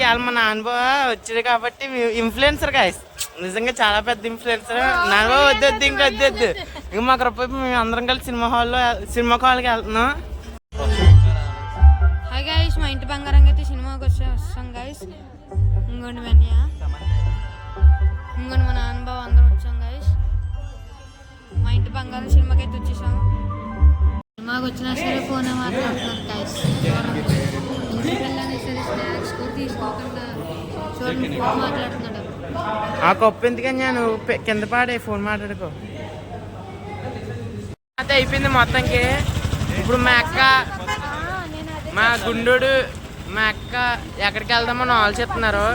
ఇవాళ మా నాన్నబావ వచ్చాడు కాబట్టి ఇన్ఫ్లుయెన్సర్ గాయస్, నిజంగా చాలా పెద్ద ఇన్ఫ్లుయెన్సర్. నాన్నబావ వద్దు ఇంకా వద్దు ఇంక మాకు రూపాయి మేము అందరం కలిసి సినిమా హాల్కి వెళ్తున్నాం. హాయ్ గైస్, మా ఇంటి బంగారం అయితే సినిమాకి వస్తాం గైస్. ఇంకోండి వెన్యా, ఇంకోండి మా నాన్నబావ అందరం వచ్చాం గైస్. మా ఇంటి బంగారం సినిమాకి అయితే వచ్చేసాం. సినిమాకి వచ్చినా సరే ఫోన్ మాట్లాడుతున్నారు గైస్. ఇంటికి వెళ్ళాలి సరే స్నాక్స్ తీసుకోకుండా చూడండి ఫోన్ మాట్లాడుతున్నాడు. ఆ కప్పు ఎందుకని నువ్వు కింద పాడే ఫోన్ మాట్లాడుకో. అయితే అయిపోయింది మొత్తానికి. ఇప్పుడు మా అక్క, మా గుండోడు, మా అక్క ఎక్కడికి వెళ్దామని ఆలోచిస్తున్నారు.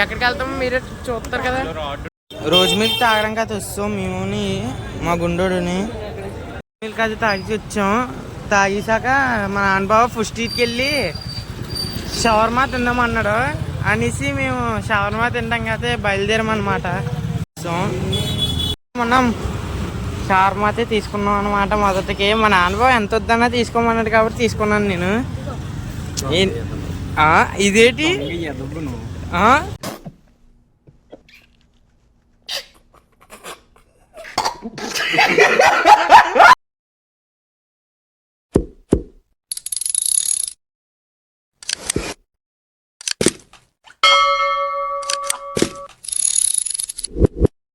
ఎక్కడికి వెళ్తామో మీరే చూస్తారు కదా. రోజు మిల్క్ తాగడానికి అయితే వస్తాం మేముని, మా గుండోడుని మిల్క్ అది తాగి వచ్చాం. తాగేసాక మా నాన్నబాబు ఫుడ్ స్ట్రీట్కి వెళ్ళి షవర్మా తిందామన్నాడు అనేసి మేము షవర్మా తింటాం కదా బయలుదేరామన్నమాట. సో మనం షవర్మా అయితే తీసుకున్నాం అనమాట. మొదటికి మా నాన్నబాబు ఎంత వద్దన్నా తీసుకోమన్నాడు కాబట్టి తీసుకున్నాను నేను. ఇదేంటి